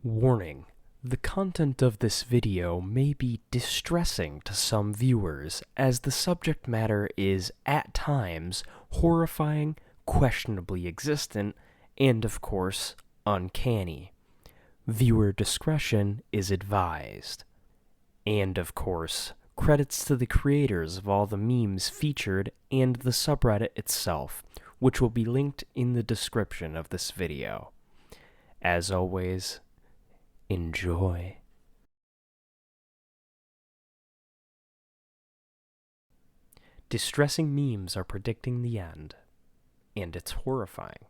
Warning: the content of this video may be distressing to some viewers, as the subject matter is, at times, horrifying, questionably existent, and of course, uncanny. Viewer discretion is advised. And of course, credits to the creators of all the memes featured and the subreddit itself, which will be linked in the description of this video. As always, enjoy. Distressing memes are predicting the end, and it's horrifying.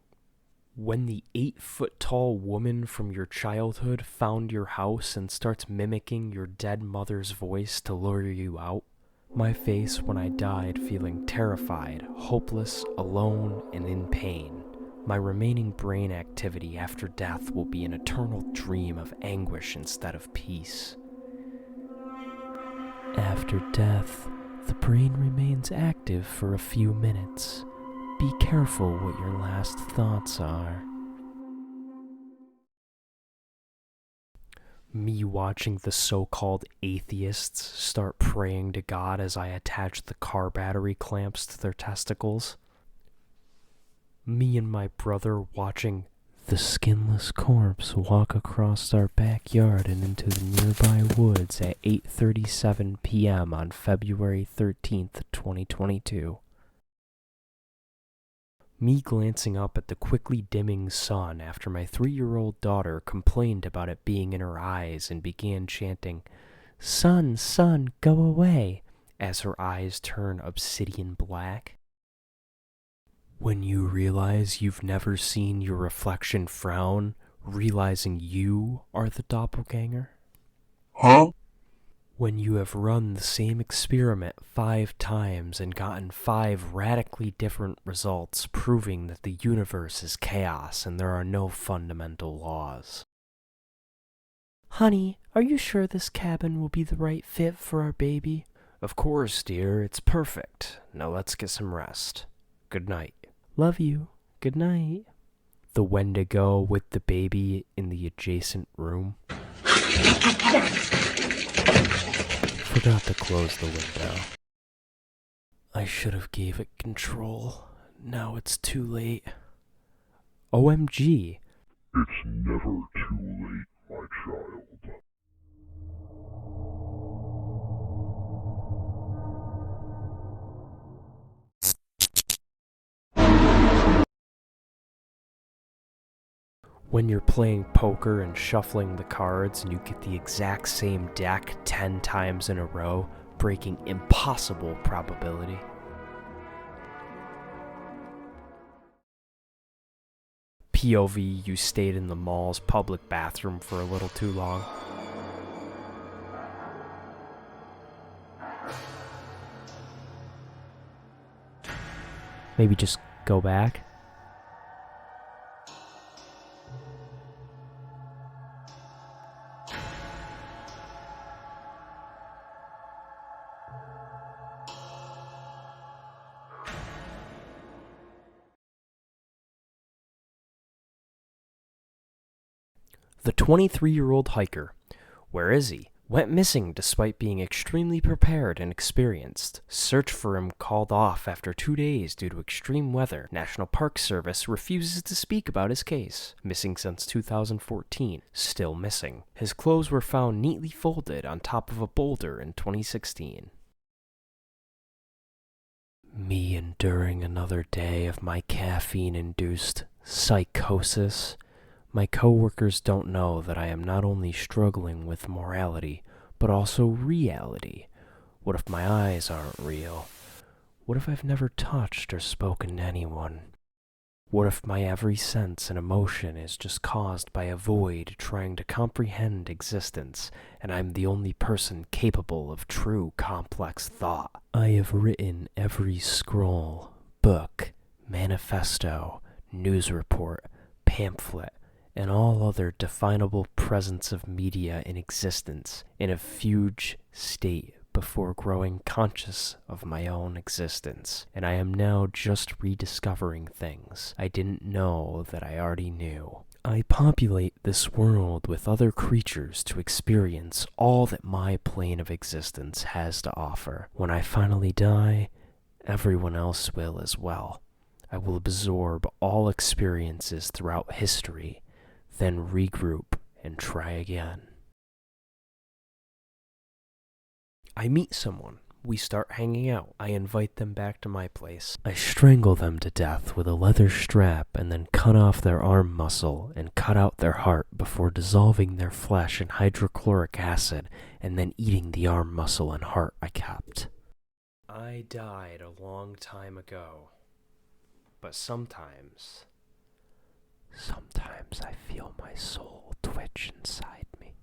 When the 8-foot-tall woman from your childhood found your house and starts mimicking your dead mother's voice to lure you out, my face when I died feeling terrified, hopeless, alone, and in pain. My remaining brain activity after death will be an eternal dream of anguish instead of peace. After death, the brain remains active for a few minutes. Be careful what your last thoughts are. Me watching the so-called atheists start praying to God as I attach the car battery clamps to their testicles. Me and my brother watching the skinless corpse walk across our backyard and into the nearby woods at 8:37 p.m. on February 13th, 2022. Me glancing up at the quickly dimming sun after my 3-year-old daughter complained about it being in her eyes and began chanting, "Sun, sun, go away," as her eyes turn obsidian black. When you realize you've never seen your reflection frown, realizing you are the doppelganger? Huh? When you have run the same experiment 5 times and gotten 5 radically different results proving that the universe is chaos and there are no fundamental laws. Honey, are you sure this cabin will be the right fit for our baby? Of course, dear, it's perfect. Now let's get some rest. Good night. Love you. Good night. The Wendigo with the baby in the adjacent room. Forgot to close the window. I should have gave it control. Now it's too late. OMG. It's never too late, my child. When you're playing poker and shuffling the cards and you get the exact same deck 10 times in a row, breaking impossible probability. POV, you stayed in the mall's public bathroom for a little too long. Maybe just go back. The 23-year-old hiker, where is he? Went missing despite being extremely prepared and experienced. Search for him called off after 2 days due to extreme weather. National Park Service refuses to speak about his case. Missing since 2014. Still missing. His clothes were found neatly folded on top of a boulder in 2016. Me enduring another day of my caffeine-induced psychosis. My coworkers don't know that I am not only struggling with morality, but also reality. What if my eyes aren't real? What if I've never touched or spoken to anyone? What if my every sense and emotion is just caused by a void trying to comprehend existence, and I'm the only person capable of true complex thought? I have written every scroll, book, manifesto, news report, pamphlet, and all other definable presence of media in existence in a fugue state before growing conscious of my own existence, and I am now just rediscovering things I didn't know that I already knew. I populate this world with other creatures to experience all that my plane of existence has to offer. When I finally die, everyone else will as well. I will absorb all experiences throughout history, then regroup and try again. I meet someone. We start hanging out. I invite them back to my place. I strangle them to death with a leather strap and then cut off their arm muscle and cut out their heart before dissolving their flesh in hydrochloric acid and then eating the arm muscle and heart I kept. I died a long time ago, but sometimes I feel my soul twitch inside me.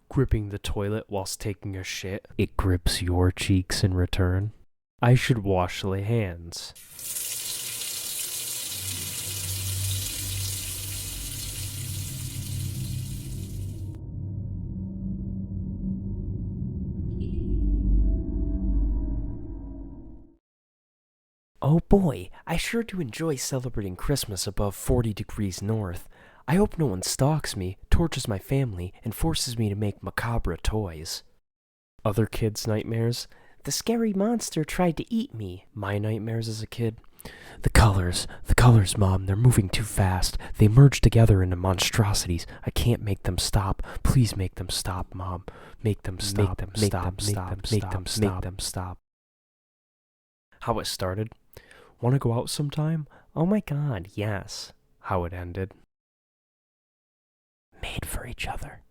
Gripping the toilet whilst taking a shit, it grips your cheeks in return. I should wash the hands. Oh boy, I sure do enjoy celebrating Christmas above 40 degrees north. I hope no one stalks me, tortures my family, and forces me to make macabre toys. Other kids' nightmares? The scary monster tried to eat me. My nightmares as a kid? The colors, Mom, they're moving too fast. They merge together into monstrosities. I can't make them stop. Please make them stop, Mom. Make them stop, make them stop. How it started? Want to go out sometime? Oh my god, yes. How it ended? Made for each other.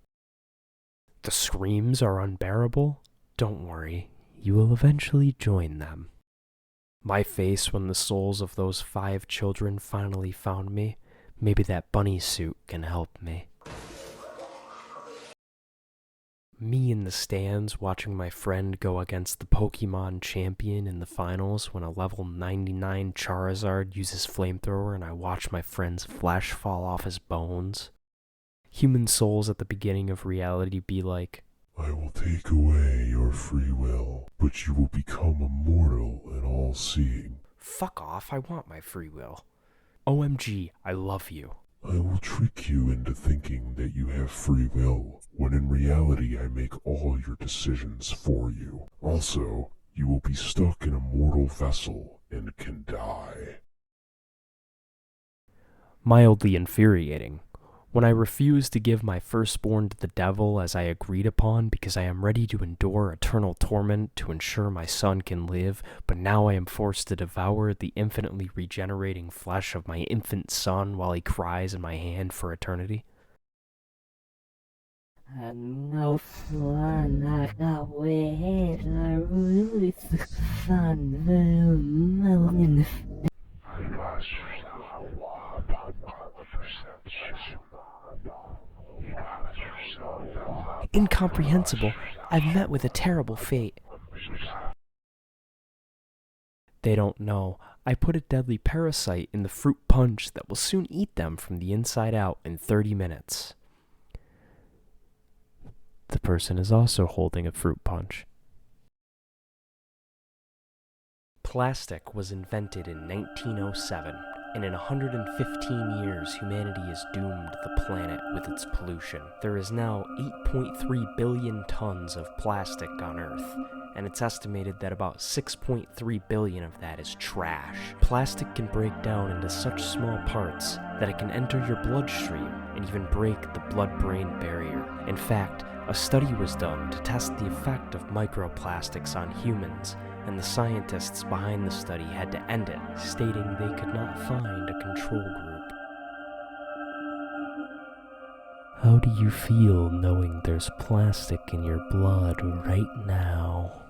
The screams are unbearable? Don't worry, you will eventually join them. My face when the souls of those 5 children finally found me. Maybe that bunny suit can help me. Me in the stands watching my friend go against the Pokemon champion in the finals when a level 99 Charizard uses flamethrower and I watch my friend's flesh fall off his bones. Human souls at the beginning of reality be like, I will take away your free will, but you will become immortal and all-seeing. Fuck off, I want my free will. OMG, I love you. I will trick you into thinking that you have free will, when in reality I make all your decisions for you. Also, you will be stuck in a mortal vessel and can die. Mildly infuriating. When I refuse to give my firstborn to the devil as I agreed upon because I am ready to endure eternal torment to ensure my son can live, but now I am forced to devour the infinitely regenerating flesh of my infant son while he cries in my hand for eternity. No fun, I got way I really fun. Incomprehensible. I've met with a terrible fate. They don't know. I put a deadly parasite in the fruit punch that will soon eat them from the inside out in 30 minutes. The person is also holding a fruit punch. Plastic was invented in 1907, and in 115 years humanity has doomed the planet with its pollution. There is now 8.3 billion tons of plastic on Earth, and it's estimated that about 6.3 billion of that is trash. Plastic can break down into such small parts that it can enter your bloodstream and even break the blood-brain barrier. In fact, a study was done to test the effect of microplastics on humans, and the scientists behind the study had to end it, stating they could not find a control group. How do you feel knowing there's plastic in your blood right now?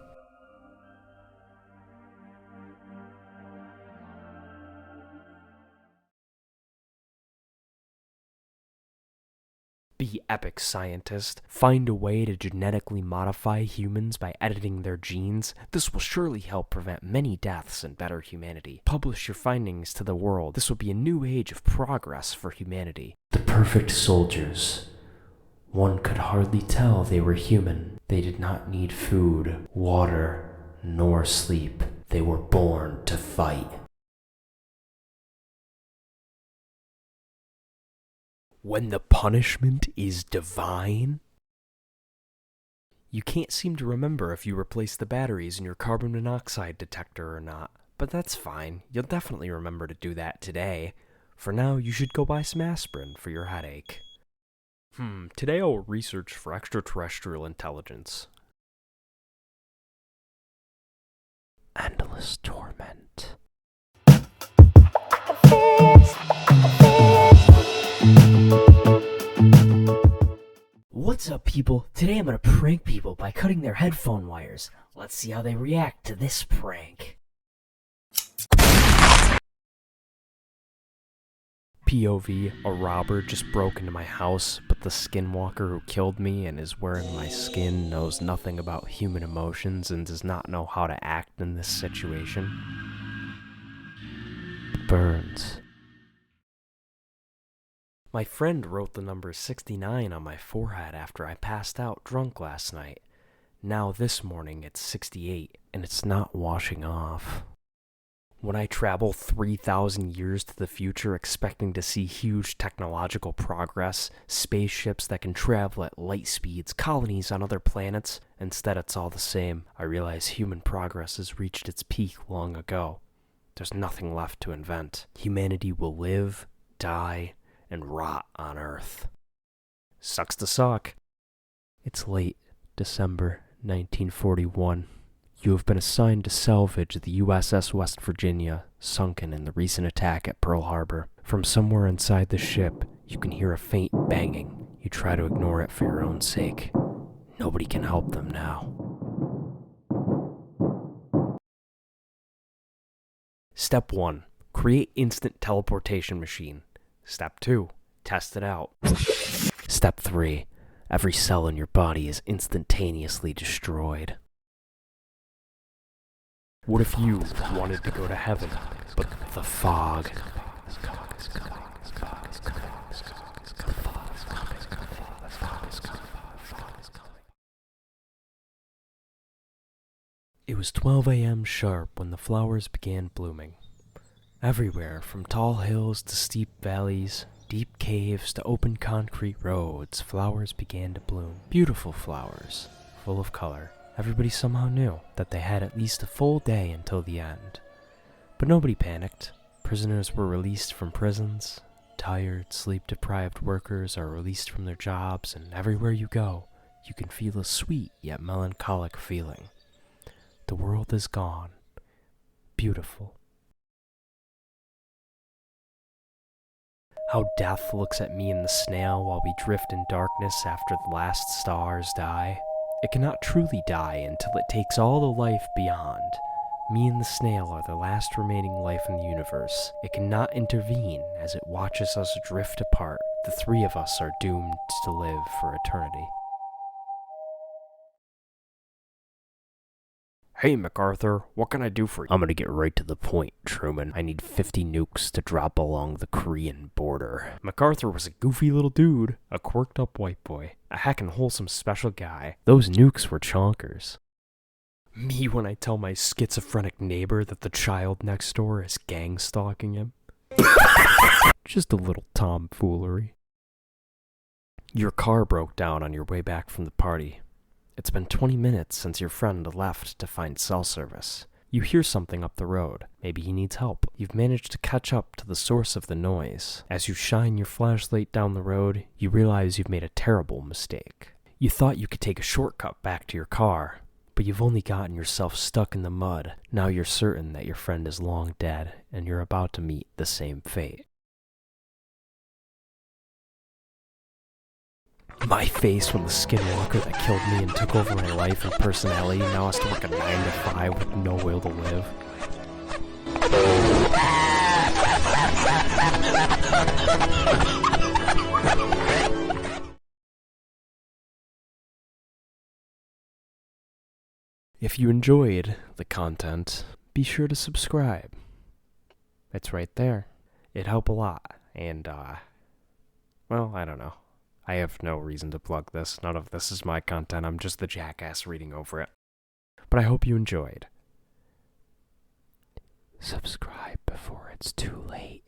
Be epic, scientist. Find a way to genetically modify humans by editing their genes. This will surely help prevent many deaths and better humanity. Publish your findings to the world. This will be a new age of progress for humanity. The perfect soldiers. One could hardly tell they were human. They did not need food, water, nor sleep. They were born to fight. When the punishment is divine? You can't seem to remember if you replaced the batteries in your carbon monoxide detector or not, but that's fine. You'll definitely remember to do that today. For now, you should go buy some aspirin for your headache. Today I'll research for extraterrestrial intelligence. Endless torment. What's up, people? Today I'm gonna prank people by cutting their headphone wires. Let's see how they react to this prank. POV, a robber just broke into my house, but the skinwalker who killed me and is wearing my skin knows nothing about human emotions and does not know how to act in this situation. Burns. My friend wrote the number 69 on my forehead after I passed out drunk last night. Now this morning it's 68, and it's not washing off. When I travel 3,000 years to the future expecting to see huge technological progress, spaceships that can travel at light speeds, colonies on other planets, instead it's all the same, I realize human progress has reached its peak long ago. There's nothing left to invent. Humanity will live, die, and rot on Earth. Sucks to suck. It's late December 1941. You have been assigned to salvage the USS West Virginia, sunken in the recent attack at Pearl Harbor. From somewhere inside the ship, you can hear a faint banging. You try to ignore it for your own sake. Nobody can help them now. Step 1. Create instant teleportation machine. Step 2. Test it out. Step 3. Every cell in your body is instantaneously destroyed. What if you wanted to go to heaven, but the fog? It was 12 a.m. sharp when the flowers began blooming. Everywhere, from tall hills to steep valleys, deep caves to open concrete roads, flowers began to bloom. Beautiful flowers, full of color. Everybody somehow knew that they had at least a full day until the end. But nobody panicked. Prisoners were released from prisons. Tired, sleep-deprived workers are released from their jobs, and everywhere you go, you can feel a sweet yet melancholic feeling. The world is gone. Beautiful. How death looks at me and the snail while we drift in darkness after the last stars die. It cannot truly die until it takes all the life beyond. Me and the snail are the last remaining life in the universe. It cannot intervene as it watches us drift apart. The three of us are doomed to live for eternity. Hey, MacArthur, what can I do for you? I'm gonna get right to the point, Truman. I need 50 nukes to drop along the Korean border. MacArthur was a goofy little dude, a quirked up white boy, a heckin' wholesome special guy. Those nukes were chonkers. Me when I tell my schizophrenic neighbor that the child next door is gang stalking him. Just a little tomfoolery. Your car broke down on your way back from the party. It's been 20 minutes since your friend left to find cell service. You hear something up the road. Maybe he needs help. You've managed to catch up to the source of the noise. As you shine your flashlight down the road, you realize you've made a terrible mistake. You thought you could take a shortcut back to your car, but you've only gotten yourself stuck in the mud. Now you're certain that your friend is long dead, and you're about to meet the same fate. My face when the skinwalker that killed me and took over my life and personality now has to work a 9 to 5 with no will to live. If you enjoyed the content, be sure to subscribe. It's right there. It'd help a lot. And, well, I don't know. I have no reason to plug this. None of this is my content. I'm just the jackass reading over it. But I hope you enjoyed. Subscribe before it's too late.